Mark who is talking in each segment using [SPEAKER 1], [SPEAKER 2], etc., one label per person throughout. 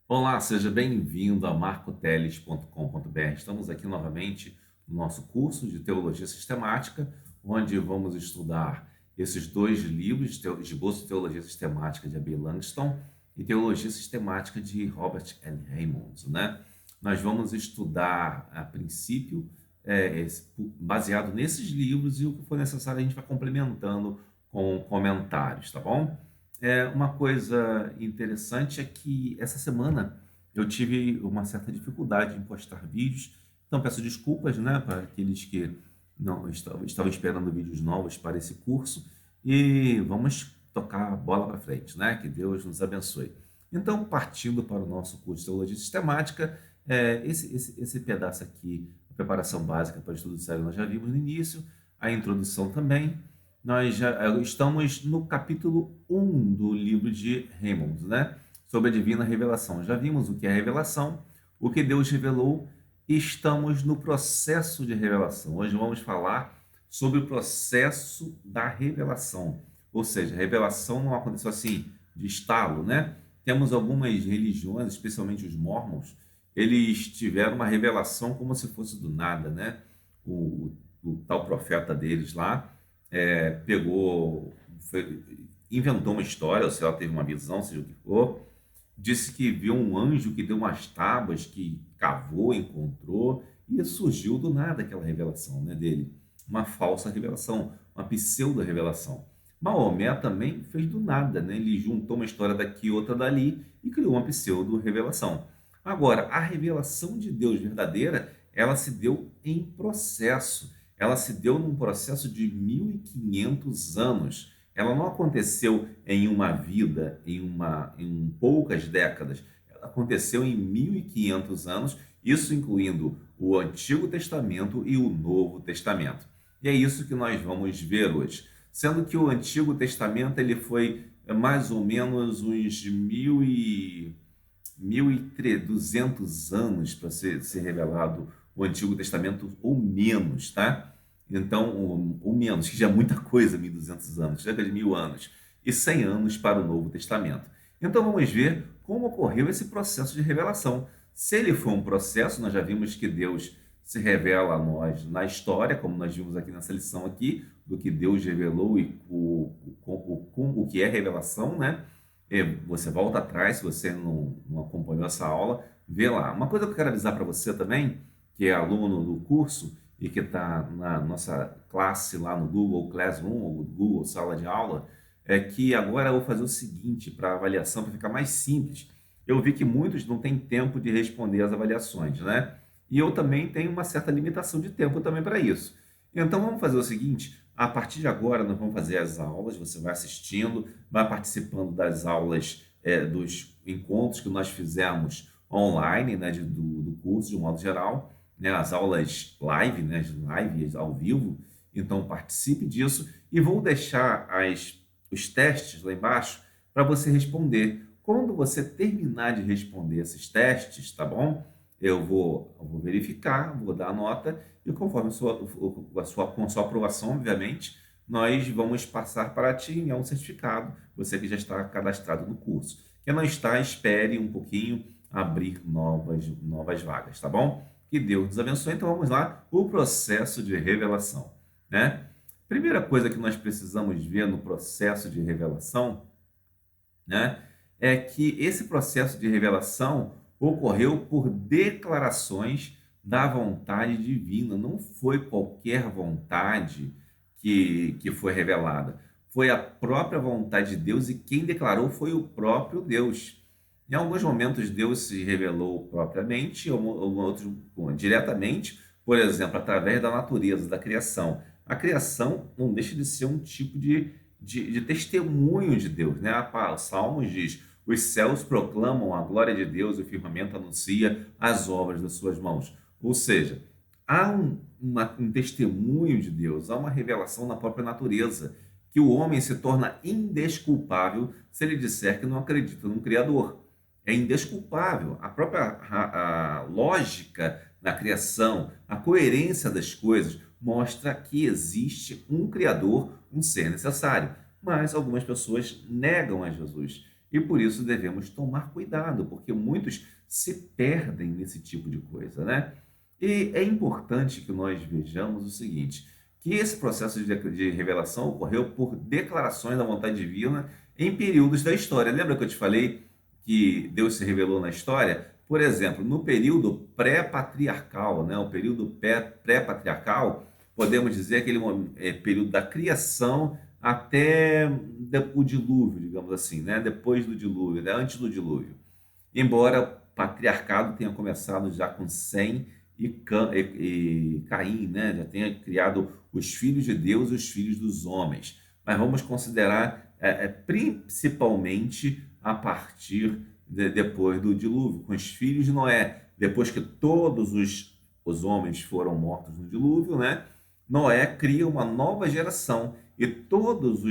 [SPEAKER 1] Olá, seja bem-vindo a marcoteles.com.br. Estamos aqui novamente no nosso curso de Teologia Sistemática, onde vamos estudar esses dois livros, Esboço de Teologia Sistemática de A.B. Langston e Teologia Sistemática de Robert L. Raymond, né? Nós vamos estudar, a princípio, baseado nesses livros, e o que for necessário a gente vai complementando com comentários, tá bom? Uma coisa interessante é que essa semana eu tive uma certa dificuldade em postar vídeos, então peço desculpas, né, para aqueles que não estavam esperando vídeos novos para esse curso, e vamos tocar a bola para frente, né? Que Deus nos abençoe. Então, partindo para o nosso curso de Teologia Sistemática, esse pedaço aqui, a preparação básica para o estudo sério, nós já vimos no início, a introdução também. Nós já estamos no capítulo 1 do livro de Raymond, né? Sobre a divina revelação. Já vimos o que é revelação, o que Deus revelou, e estamos no processo de revelação. Hoje vamos falar sobre o processo da revelação. Ou seja, a revelação não aconteceu assim, de estalo, né? Temos algumas religiões, especialmente os mormons, eles tiveram uma revelação como se fosse do nada, né? O tal profeta deles lá pegou, inventou uma história, ou se ela teve uma visão, seja o que for, disse que viu um anjo que deu umas tábuas, que cavou, encontrou, e surgiu do nada aquela revelação, né, dele. Uma falsa revelação, uma pseudo-revelação. Maomé também fez do nada, né? Ele juntou uma história daqui, outra dali, e criou uma pseudo-revelação. Agora, a revelação de Deus verdadeira, ela se deu em processo. Ela se deu num processo de 1500 anos. Ela não aconteceu em uma vida, em poucas décadas. Ela aconteceu em 1500 anos, isso incluindo o Antigo Testamento e o Novo Testamento. E é isso que nós vamos ver hoje. Sendo que o Antigo Testamento ele foi mais ou menos uns 1.200 anos para ser revelado o Antigo Testamento, ou menos, tá? Então, ou menos, que já é muita coisa, 1.200 anos, cerca de 1.000 anos, e 100 anos para o Novo Testamento. Então, vamos ver como ocorreu esse processo de revelação. Se ele foi um processo, nós já vimos que Deus se revela a nós na história, como nós vimos aqui nessa lição aqui, do que Deus revelou e o que é revelação, né? Você volta atrás, se você não acompanhou essa aula, vê lá. Uma coisa que eu quero avisar para você também, que é aluno do curso e que está na nossa classe lá no Google Classroom, ou Google Sala de Aula, é que agora eu vou fazer o seguinte para a avaliação, para ficar mais simples. Eu vi que muitos não têm tempo de responder as avaliações, né? E eu também tenho uma certa limitação de tempo também para isso. Então vamos fazer o seguinte, a partir de agora nós vamos fazer as aulas, você vai assistindo, vai participando das aulas, dos encontros que nós fizemos online, né, do curso de um modo geral, né, as aulas live, né, as lives ao vivo, então participe disso e vou deixar os testes lá embaixo para você responder. Quando você terminar de responder esses testes, tá bom? Eu vou verificar, vou dar a nota e conforme com a sua aprovação, obviamente, nós vamos passar para ti um certificado, você que já está cadastrado no curso. Quem não está, espere um pouquinho abrir novas vagas, tá bom? Que Deus nos abençoe. Então vamos lá, o processo de revelação, né? Primeira coisa que nós precisamos ver no processo de revelação, né, é que esse processo de revelação ocorreu por declarações da vontade divina. Não foi qualquer vontade que foi revelada. Foi a própria vontade de Deus e quem declarou foi o próprio Deus. Em alguns momentos Deus se revelou propriamente, ou outros diretamente, por exemplo, através da natureza, da criação. A criação não deixa de ser um tipo de testemunho de Deus, né? O Salmos diz: os céus proclamam a glória de Deus e o firmamento anuncia as obras das suas mãos. Ou seja, há um testemunho de Deus, há uma revelação na própria natureza, que o homem se torna indesculpável se ele disser que não acredita num Criador. É indesculpável. A própria a lógica da criação, a coerência das coisas, mostra que existe um Criador, um ser necessário. Mas algumas pessoas negam a Jesus. E por isso devemos tomar cuidado, porque muitos se perdem nesse tipo de coisa, né? E é importante que nós vejamos o seguinte, que esse processo de revelação ocorreu por declarações da vontade divina em períodos da história. Lembra que eu te falei que Deus se revelou na história? Por exemplo, no período pré-patriarcal, né? O período pré-patriarcal, podemos dizer aquele período da criação até o dilúvio, digamos assim, né? Depois do dilúvio, né? Antes do dilúvio. Embora o patriarcado tenha começado já com Sem e Caim, né? Já tenha criado os filhos de Deus e os filhos dos homens. Mas vamos considerar principalmente a partir depois do dilúvio, com os filhos de Noé. Depois que todos os homens foram mortos no dilúvio, né? Noé cria uma nova geração e todas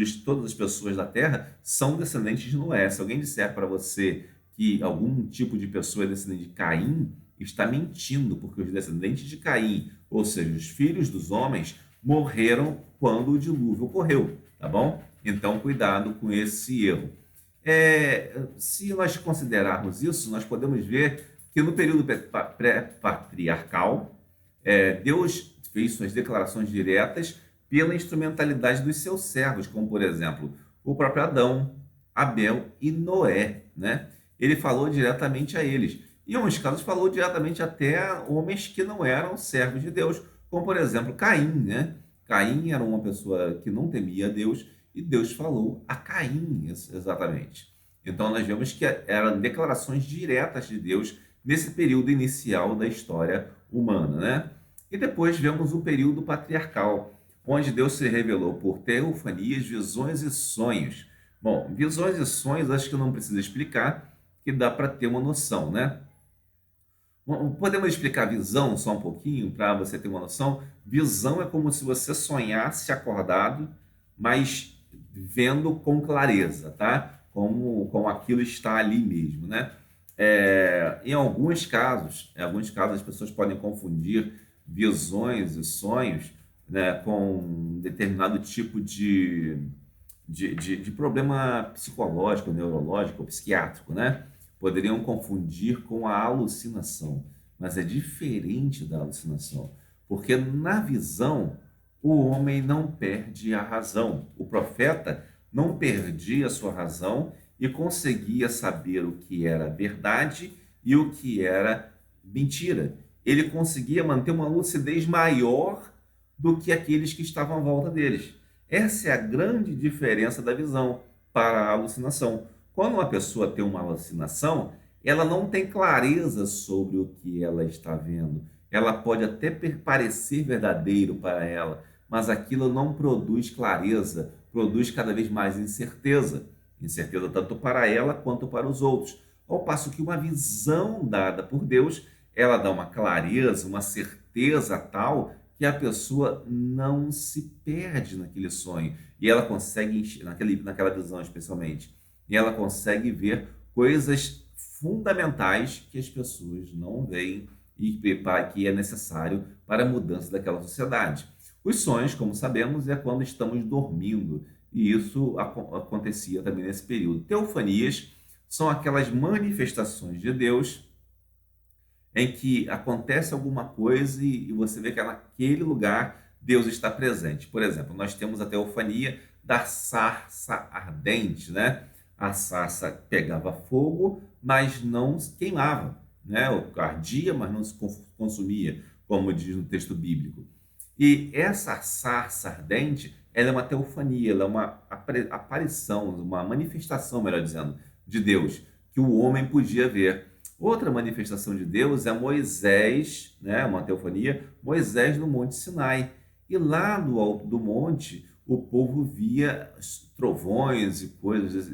[SPEAKER 1] as pessoas da terra são descendentes de Noé. Se alguém disser para você que algum tipo de pessoa é descendente de Caim, está mentindo, porque os descendentes de Caim, ou seja, os filhos dos homens, morreram quando o dilúvio ocorreu, tá bom? Então, cuidado com esse erro. Se nós considerarmos isso, nós podemos ver que no período pré-patriarcal, Deus fez suas declarações diretas pela instrumentalidade dos seus servos, como, por exemplo, o próprio Adão, Abel e Noé, né? Ele falou diretamente a eles. Em alguns casos, falou diretamente até a homens que não eram servos de Deus, como, por exemplo, Caim, né? Caim era uma pessoa que não temia Deus e Deus falou a Caim, exatamente. Então, nós vemos que eram declarações diretas de Deus nesse período inicial da história humana, né? E depois vemos o período patriarcal, onde Deus se revelou por teofanias, visões e sonhos. Bom, visões e sonhos acho que não precisa explicar, que dá para ter uma noção, né? Podemos explicar visão só um pouquinho para você ter uma noção? Visão é como se você sonhasse acordado, mas vendo com clareza, tá? Como aquilo está ali mesmo, né? Em alguns casos as pessoas podem confundir visões e sonhos, né, com um determinado tipo de problema psicológico, neurológico ou psiquiátrico, né? Poderiam confundir com a alucinação, mas é diferente da alucinação, porque na visão o homem não perde a razão. O profeta não perdia a sua razão e conseguia saber o que era verdade e o que era mentira. Ele conseguia manter uma lucidez maior do que aqueles que estavam à volta deles. Essa é a grande diferença da visão para a alucinação. Quando uma pessoa tem uma alucinação, ela não tem clareza sobre o que ela está vendo. Ela pode até parecer verdadeiro para ela, mas aquilo não produz clareza, produz cada vez mais incerteza. Incerteza tanto para ela quanto para os outros. Ao passo que uma visão dada por Deus, ela dá uma clareza, uma certeza tal que a pessoa não se perde naquele sonho e ela consegue, naquela visão especialmente, e ela consegue ver coisas fundamentais que as pessoas não veem e que é necessário para a mudança daquela sociedade. Os sonhos, como sabemos, é quando estamos dormindo, e isso acontecia também nesse período. Teofanias são aquelas manifestações de Deus em que acontece alguma coisa e você vê que naquele lugar Deus está presente. Por exemplo, nós temos a teofania da sarça ardente, né? A sarça pegava fogo, mas não se queimava, né? Ardia, mas não se consumia, como diz no texto bíblico. E essa sarça ardente, ela é uma teofania, ela é uma aparição, uma manifestação, melhor dizendo, de Deus, que o homem podia ver. Outra manifestação de Deus é Moisés, né, uma teofania, Moisés no Monte Sinai. E lá no alto do monte, o povo via trovões e coisas,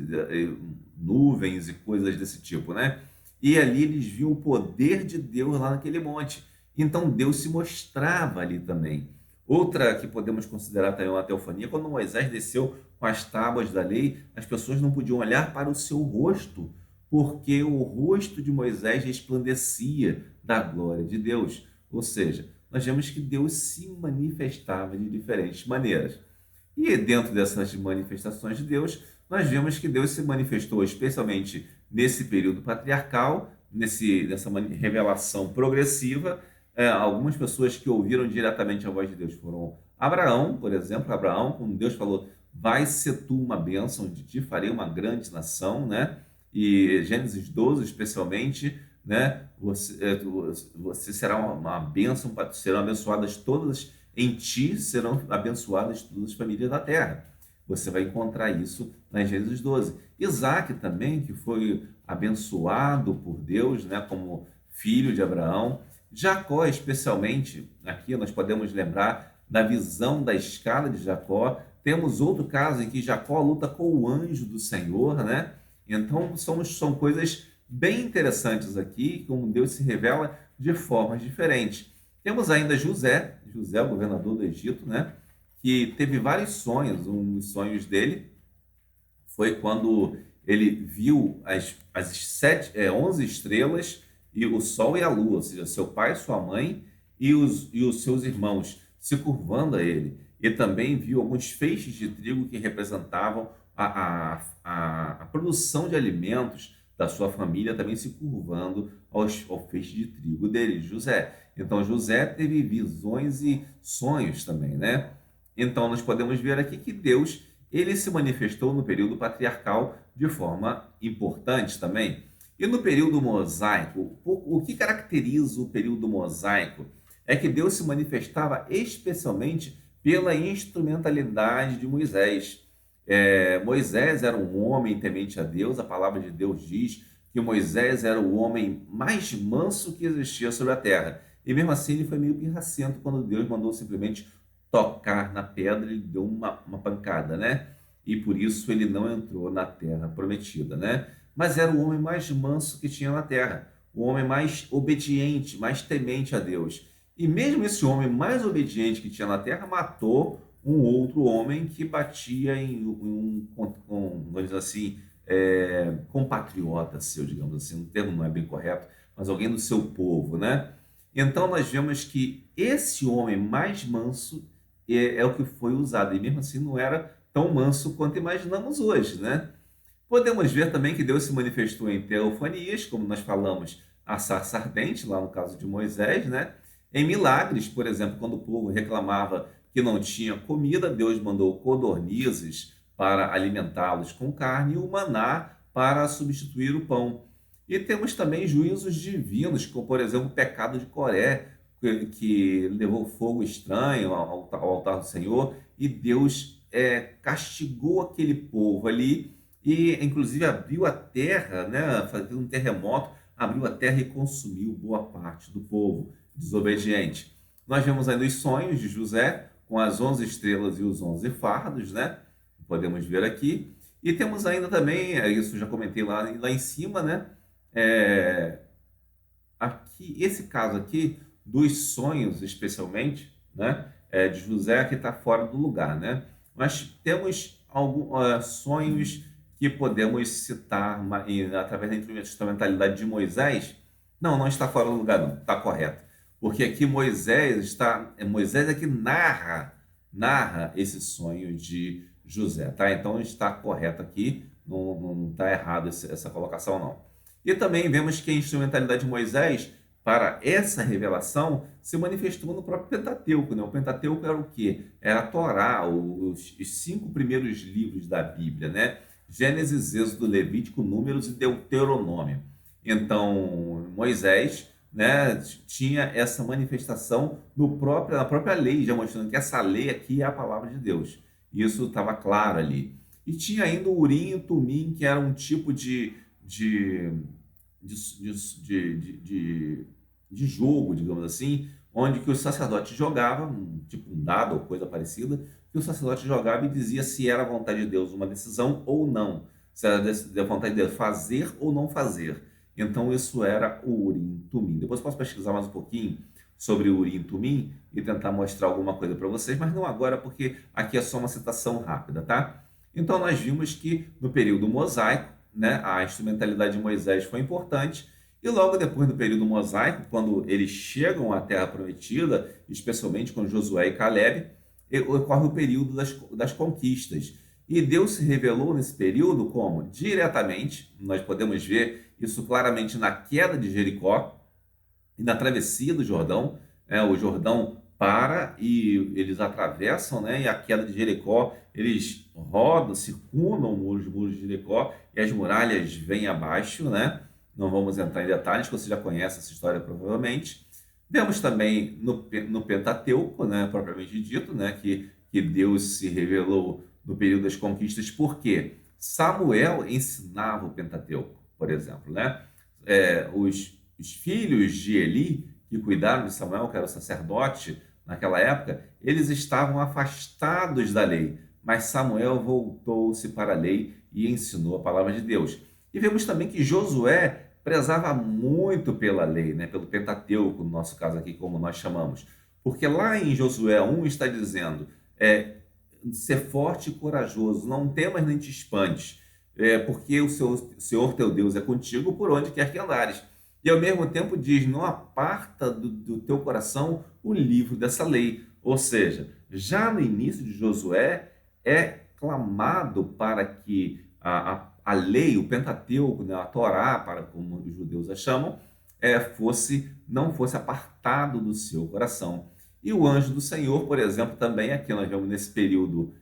[SPEAKER 1] nuvens e coisas desse tipo, né? E ali eles viam o poder de Deus lá naquele monte. Então Deus se mostrava ali também. Outra que podemos considerar também uma teofania, quando Moisés desceu com as tábuas da lei, as pessoas não podiam olhar para o seu rosto, porque o rosto de Moisés resplandecia da glória de Deus. Ou seja, nós vemos que Deus se manifestava de diferentes maneiras. E dentro dessas manifestações de Deus, nós vemos que Deus se manifestou especialmente nesse período patriarcal, nessa revelação progressiva. Algumas pessoas que ouviram diretamente a voz de Deus foram Abraão, por exemplo. Abraão, quando Deus falou, vai ser tu uma bênção, de ti farei uma grande nação, né? E Gênesis 12, especialmente, né? Você será uma bênção, serão abençoadas todas, em ti serão abençoadas todas as famílias da terra. Você vai encontrar isso na Gênesis 12. Isaac também, que foi abençoado por Deus, né, como filho de Abraão. Jacó, especialmente, aqui nós podemos lembrar da visão da escala de Jacó. Temos outro caso em que Jacó luta com o anjo do Senhor, né? Então, são coisas bem interessantes aqui, como Deus se revela de formas diferentes. Temos ainda José, o governador do Egito, né? Que teve vários sonhos. Um dos sonhos dele foi quando ele viu as 11 estrelas e o sol e a lua, ou seja, seu pai, sua mãe e os seus irmãos se curvando a ele. E também viu alguns feixes de trigo que representavam a produção de alimentos da sua família, também se curvando ao feixe de trigo dele, José. Então, José teve visões e sonhos também, né? Então, nós podemos ver aqui que Deus, ele se manifestou no período patriarcal de forma importante também. E no período mosaico, o que caracteriza o período mosaico é que Deus se manifestava especialmente pela instrumentalidade de Moisés. Moisés era um homem temente a Deus. A palavra de Deus diz que Moisés era o homem mais manso que existia sobre a terra. E mesmo assim ele foi meio pirracento quando Deus mandou simplesmente tocar na pedra, ele deu uma pancada, né? E por isso ele não entrou na terra prometida, né? Mas era o homem mais manso que tinha na terra, o homem mais obediente, mais temente a Deus. E mesmo esse homem mais obediente que tinha na terra matou um outro homem que batia em vamos dizer assim, compatriota seu, digamos assim, um termo não é bem correto, mas alguém do seu povo, né? Então nós vemos que esse homem mais manso é o que foi usado, e mesmo assim não era tão manso quanto imaginamos hoje, né? Podemos ver também que Deus se manifestou em teofanias, como nós falamos, a sarça ardente, lá no caso de Moisés, né? Em milagres, por exemplo, quando o povo reclamava que não tinha comida, Deus mandou codornizes para alimentá-los com carne e o maná para substituir o pão. E temos também juízos divinos, como por exemplo o pecado de Coré, que levou fogo estranho ao altar do Senhor, e Deus castigou aquele povo ali, e inclusive abriu a terra, né, fazendo um terremoto, abriu a terra e consumiu boa parte do povo desobediente. Nós vemos ainda os sonhos de José, com as 11 estrelas e os 11 fardos, né? Podemos ver aqui. E temos ainda também, isso já comentei lá em cima, né? Aqui, esse caso aqui, dos sonhos especialmente, né? De José, que está fora do lugar, né? Mas temos alguns sonhos que podemos citar através da instrumentalidade de Moisés. Não está fora do lugar, não, está correto. Porque aqui Moisés é que narra esse sonho de José, tá? Então está correto aqui, não está errado essa colocação, não. E também vemos que a instrumentalidade de Moisés para essa revelação se manifestou no próprio Pentateuco, né? O Pentateuco era o quê? Era a Torá, os 5 primeiros livros da Bíblia, né? Gênesis, Êxodo, Levítico, Números e Deuteronômio. Então, Moisés, né, tinha essa manifestação na própria lei, já mostrando que essa lei aqui é a palavra de Deus. Isso estava claro ali. E tinha ainda o Urim e o Tumim, que era um tipo de jogo, digamos assim, onde que o sacerdote jogava, tipo um dado ou coisa parecida, que o sacerdote jogava e dizia se era a vontade de Deus uma decisão ou não, se era a vontade de Deus fazer ou não fazer. Então isso era o Urim e Tumim. Depois posso pesquisar mais um pouquinho sobre o Urim e Tumim e tentar mostrar alguma coisa para vocês, mas não agora, porque aqui é só uma citação rápida, tá? Então nós vimos que no período mosaico, né, a instrumentalidade de Moisés foi importante, e logo depois do período mosaico, quando eles chegam à Terra Prometida, especialmente com Josué e Caleb, ocorre o período das conquistas. E Deus se revelou nesse período como? Diretamente, nós podemos ver isso claramente na queda de Jericó e na travessia do Jordão. O Jordão para e eles atravessam, né? E a queda de Jericó, eles rodam, circundam os muros de Jericó e as muralhas vêm abaixo, né? Não vamos entrar em detalhes, você já conhece essa história provavelmente. Vemos também no Pentateuco, né, propriamente dito, né, que Deus se revelou no período das conquistas, porque Samuel ensinava o Pentateuco, por exemplo, né? Os filhos de Eli, que cuidaram de Samuel, que era o sacerdote naquela época, eles estavam afastados da lei, mas Samuel voltou-se para a lei e ensinou a palavra de Deus. E vemos também que Josué prezava muito pela lei, né? Pelo Pentateuco, no nosso caso aqui, como nós chamamos. Porque lá em Josué 1 está dizendo, ser forte e corajoso, não temas nem te espantes, porque o Senhor teu Deus é contigo por onde quer que andares. E ao mesmo tempo diz, não aparta do teu coração o livro dessa lei. Ou seja, já no início de Josué é clamado para que a lei, o Pentateuco, né, a Torá, para como os judeus a chamam, não fosse apartado do seu coração. E o anjo do Senhor, por exemplo, também aqui nós vemos nesse período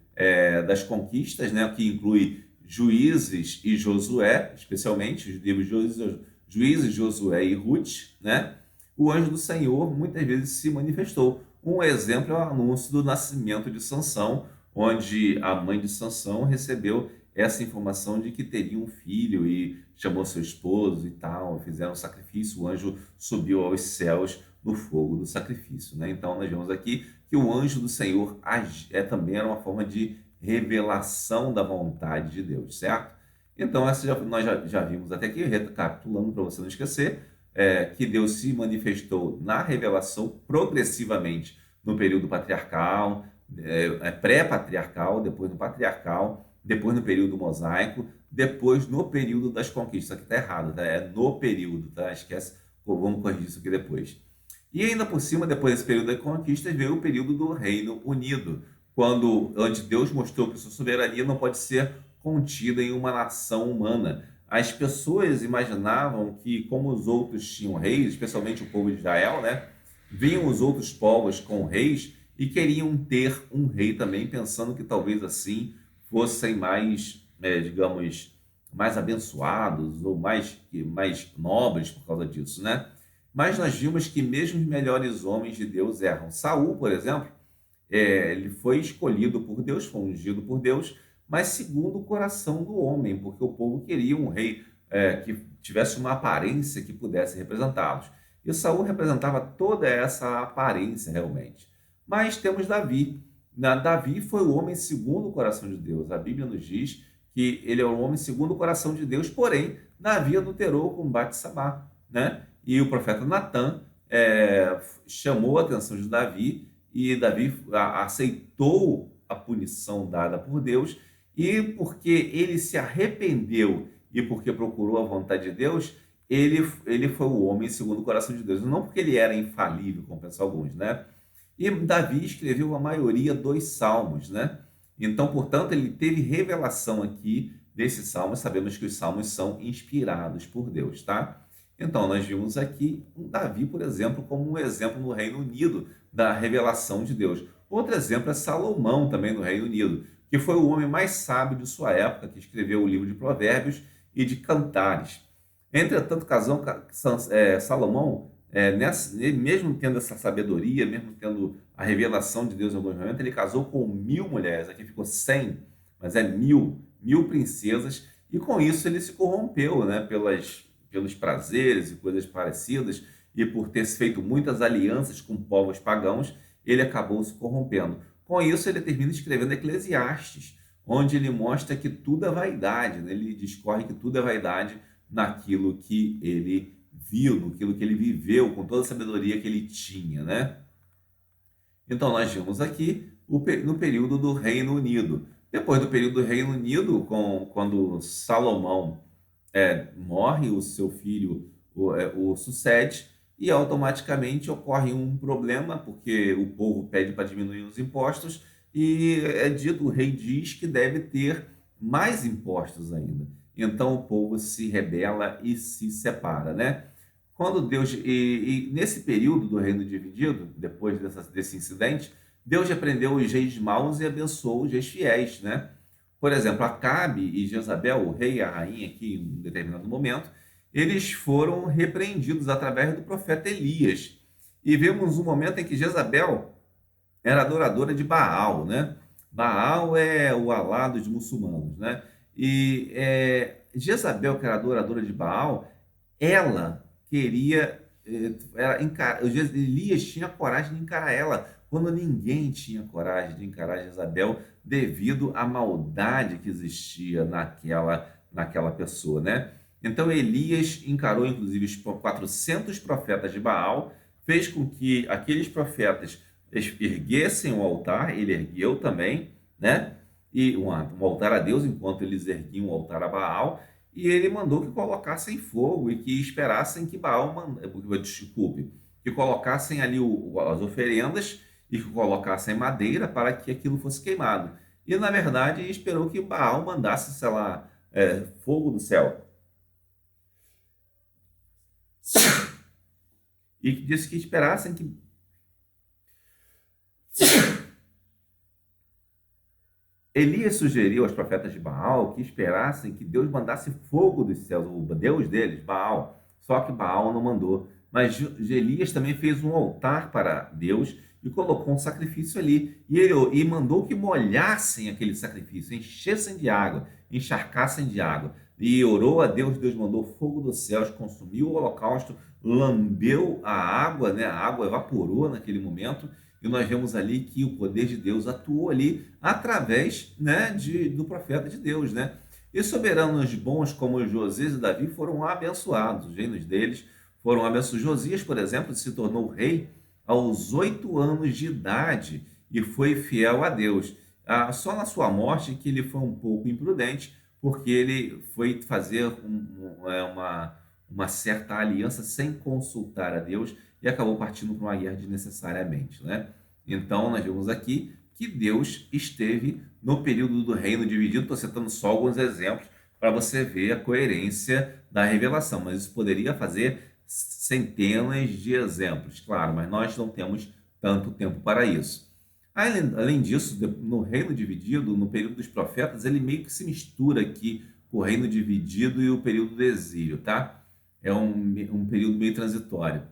[SPEAKER 1] das conquistas, né, que inclui Juízes e Josué, especialmente os livros de Juízes, Josué e Ruth, né? O anjo do Senhor muitas vezes se manifestou. Um exemplo é o anúncio do nascimento de Sansão, onde a mãe de Sansão recebeu essa informação de que teria um filho e chamou seu esposo e tal, fizeram um sacrifício, o anjo subiu aos céus no fogo do sacrifício, né? Então nós vemos aqui que o anjo do Senhor também era uma forma de revelação da vontade de Deus, certo? Então nós já vimos até aqui, recapitulando para você não esquecer, que Deus se manifestou na revelação progressivamente no período patriarcal, pré-patriarcal, depois no patriarcal, depois no período mosaico, depois no período das conquistas. Aqui está errado, tá? É no período, tá? Esquece, vamos corrigir isso aqui depois. E ainda por cima, depois desse período das conquistas, veio o período do Reino Unido, onde Deus mostrou que sua soberania não pode ser contida em uma nação humana. As pessoas imaginavam que, como os outros tinham reis, especialmente o povo de Israel, né, vinham os outros povos com reis e queriam ter um rei também, pensando que talvez assim fossem mais, digamos, mais abençoados ou mais nobres por causa disso, né? Mas nós vimos que mesmo os melhores homens de Deus erram. Saul, por exemplo, ele foi escolhido por Deus, foi ungido por Deus, mas segundo o coração do homem, porque o povo queria um rei que tivesse uma aparência que pudesse representá-los. E Saul representava toda essa aparência realmente. Mas temos Davi. Davi foi o homem segundo o coração de Deus. A Bíblia nos diz que ele é o homem segundo o coração de Deus, porém, Davi adulterou com Batsabá, né? E o profeta Natã chamou a atenção de Davi, e Davi aceitou a punição dada por Deus, e porque ele se arrependeu e porque procurou a vontade de Deus, ele foi o homem segundo o coração de Deus, não porque ele era infalível, como pensam alguns, né? E Davi escreveu a maioria dos salmos, né? Então, portanto, ele teve revelação aqui desses salmos. Sabemos que os salmos são inspirados por Deus, tá? Então, nós vimos aqui Davi, por exemplo, como um exemplo no Reino Unido da revelação de Deus. Outro exemplo é Salomão, também no Reino Unido, que foi o homem mais sábio de sua época, que escreveu o livro de Provérbios e de Cantares. Entretanto, Salomão, mesmo tendo essa sabedoria, mesmo tendo a revelação de Deus em alguns momentos, ele casou com 1000 mulheres. Aqui ficou 100, mas é 1000 princesas, e com isso ele se corrompeu, né, pelos prazeres e coisas parecidas, e por ter feito muitas alianças com povos pagãos, ele acabou se corrompendo. Com isso, ele termina escrevendo Eclesiastes, onde ele mostra que tudo é vaidade, né? Ele discorre que tudo é vaidade naquilo que ele viu, naquilo que ele viveu, com toda a sabedoria que ele tinha, né? Então, nós vimos aqui no período do Reino Unido. Depois do período do Reino Unido, quando Salomão morre, o seu filho o sucede, e automaticamente ocorre um problema, porque o povo pede para diminuir os impostos, e é dito, o rei diz que deve ter mais impostos ainda. Então o povo se rebela e se separa, né? Quando Deus e nesse período do reino dividido, depois desse incidente, Deus repreendeu os reis maus e abençoou os reis fiéis, né? Por exemplo, Acabe e Jezabel, o rei e a rainha aqui em um determinado momento, eles foram repreendidos através do profeta Elias. E vemos um momento em que Jezabel era adoradora de Baal, né? Baal é o Alá dos muçulmanos, né? E Jezabel, que era adoradora de Baal, ela queria, Elias tinha coragem de encarar ela, quando ninguém tinha coragem de encarar Jezabel, devido à maldade que existia naquela pessoa, né? Então Elias encarou inclusive os 400 profetas de Baal, fez com que aqueles profetas erguessem o altar, ele ergueu também, né? E um altar a Deus, enquanto eles erguiam o altar a Baal, e ele mandou que colocassem fogo e que esperassem que desculpe, que colocassem ali as oferendas e que colocassem madeira para que aquilo fosse queimado. E na verdade esperou que Baal mandasse, sei lá, fogo do céu. E que disse que esperassem que Elias sugeriu aos profetas de Baal que esperassem que Deus mandasse fogo dos céus, o Deus deles, Baal. Só que Baal não mandou. Mas Elias também fez um altar para Deus e colocou um sacrifício ali. E mandou que molhassem aquele sacrifício, enchessem de água, encharcassem de água. E orou a Deus, Deus mandou fogo dos céus, consumiu o holocausto, lambeu a água, né? A água evaporou naquele momento e nós vemos ali que o poder de Deus atuou ali através, né, do profeta de Deus, né? E soberanos bons como Josias e Davi foram abençoados, os reinos deles foram abençoados. Josias, por exemplo, se tornou rei aos 8 anos de idade e foi fiel a Deus. Só na sua morte que ele foi um pouco imprudente, porque ele foi fazer uma certa aliança sem consultar a Deus e acabou partindo para uma guerra desnecessariamente, né? Então, nós vemos aqui que Deus esteve no período do reino dividido. Estou citando só alguns exemplos para você ver a coerência da revelação, mas isso poderia fazer centenas de exemplos, claro, mas nós não temos tanto tempo para isso. Além disso, no reino dividido, no período dos profetas, ele meio que se mistura aqui com o reino dividido e o período do exílio, tá? É um período meio transitório.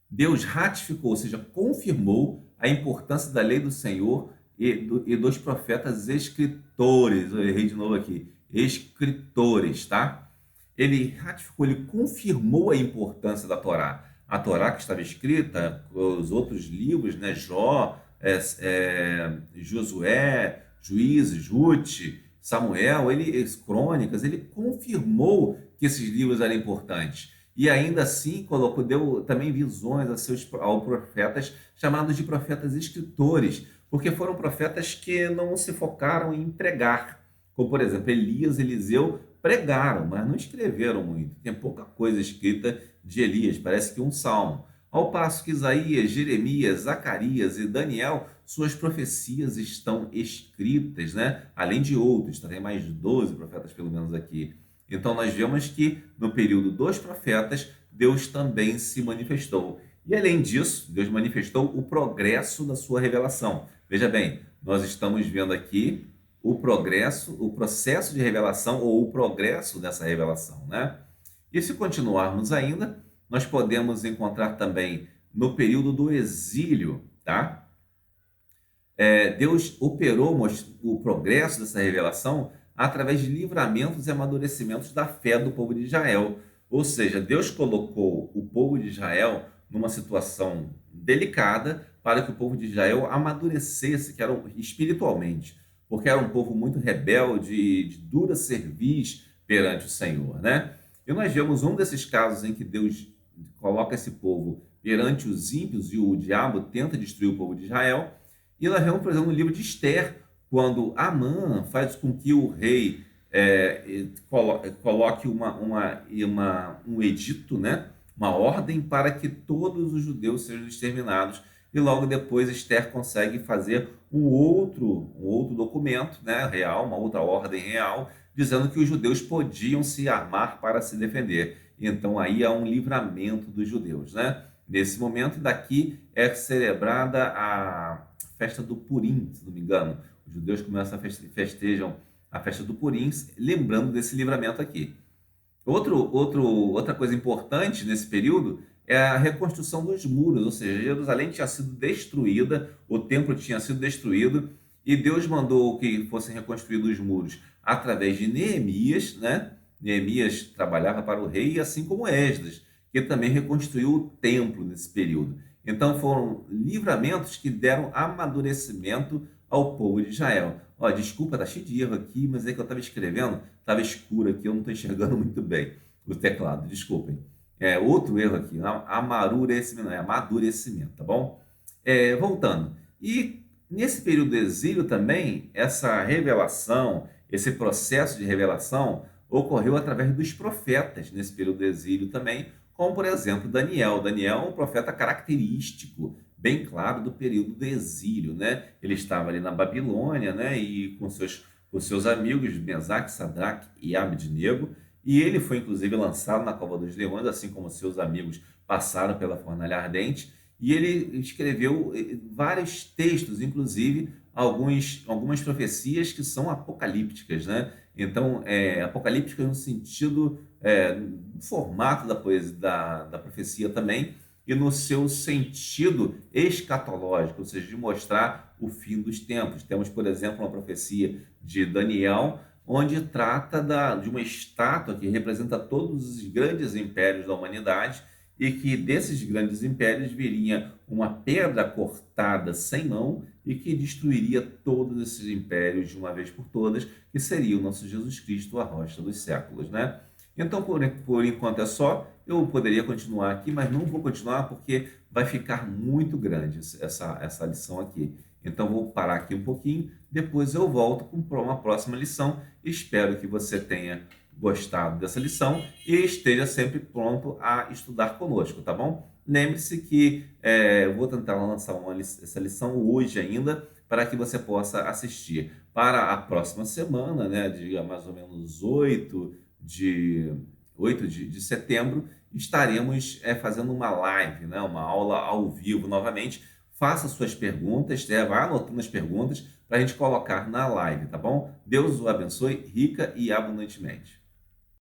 [SPEAKER 1] Deus ratificou, ou seja, confirmou a importância da lei do Senhor e dos profetas escritores. Eu errei de novo aqui. Escritores, tá? Ele ratificou, ele confirmou a importância da Torá. A Torá que estava escrita, os outros livros, né? Jó, Josué, Juízes, Ruth, Samuel, Crônicas, ele confirmou que esses livros eram importantes. E ainda assim deu também visões aos profetas, chamados de profetas escritores, porque foram profetas que não se focaram em pregar. Como, por exemplo, Elias e Eliseu pregaram, mas não escreveram muito. Tem pouca coisa escrita de Elias, parece que um salmo. Ao passo que Isaías, Jeremias, Zacarias e Daniel, suas profecias estão escritas, né? Além de outros, tem mais de 12 profetas pelo menos aqui. Então nós vemos que no período dos profetas, Deus também se manifestou. E além disso, Deus manifestou o progresso da sua revelação. Veja bem, nós estamos vendo aqui o progresso, o processo de revelação ou o progresso dessa revelação, né? E se continuarmos ainda, nós podemos encontrar também no período do exílio, tá? Deus operou o progresso dessa revelação através de livramentos e amadurecimentos da fé do povo de Israel. Ou seja, Deus colocou o povo de Israel numa situação delicada para que o povo de Israel amadurecesse, que era espiritualmente, porque era um povo muito rebelde, de dura cerviz perante o Senhor, né? E nós vemos um desses casos em que Deus coloca esse povo perante os ímpios e o diabo tenta destruir o povo de Israel. E nós vemos, por exemplo, no livro de Esther, quando Amã faz com que o rei coloque um edito, né? Uma ordem para que todos os judeus sejam exterminados. e logo depois Esther consegue fazer um outro documento, né, real, uma outra ordem real, dizendo que os judeus podiam se armar para se defender. Então aí há um livramento dos judeus, né? Nesse momento, daqui é celebrada a festa do Purim, se não me engano. Os judeus começam festejam a festa do Purim, lembrando desse livramento aqui. Outra coisa importante nesse período é a reconstrução dos muros, ou seja, Jerusalém tinha sido destruída, o templo tinha sido destruído, e Deus mandou que fossem reconstruídos os muros através de Neemias, né? Neemias trabalhava para o rei, assim como Esdras, que também reconstruiu o templo nesse período. Então foram livramentos que deram amadurecimento ao povo de Israel. Ó, desculpa, tá cheio de erro aqui, mas é que eu estava escrevendo, estava escuro aqui, eu não estou enxergando muito bem o teclado, desculpem. Outro erro aqui, amadurecimento, tá bom? Voltando. E nesse período do exílio também, essa revelação, esse processo de revelação ocorreu através dos profetas nesse período do exílio também, como por exemplo Daniel. Daniel é um profeta característico, bem claro, do período do exílio, né? Ele estava ali na Babilônia, né? E com seus amigos Mesaque, Sadraque e Abednego, e ele foi inclusive lançado na cova dos leões, assim como seus amigos passaram pela fornalha ardente, e ele escreveu vários textos, inclusive algumas profecias que são apocalípticas, né? Então, apocalípticas no sentido, no formato da poesia, da profecia também, e no seu sentido escatológico, ou seja, de mostrar o fim dos tempos. Temos, por exemplo, uma profecia de Daniel, onde trata de uma estátua que representa todos os grandes impérios da humanidade, e que desses grandes impérios viria uma pedra cortada sem mão e que destruiria todos esses impérios de uma vez por todas, que seria o nosso Jesus Cristo, a rocha dos séculos, né? Então, por enquanto é só. Eu poderia continuar aqui, mas não vou continuar porque vai ficar muito grande essa lição aqui. Então, vou parar aqui um pouquinho, depois eu volto com uma próxima lição. Espero que você tenha gostado dessa lição e esteja sempre pronto a estudar conosco, tá bom? Lembre-se que eu vou tentar lançar essa lição hoje ainda, para que você possa assistir. Para a próxima semana, né, dia mais ou menos 8 de setembro, estaremos fazendo uma live, né, uma aula ao vivo novamente. Faça suas perguntas, vá anotando as perguntas para a gente colocar na live, tá bom? Deus o abençoe rica e abundantemente.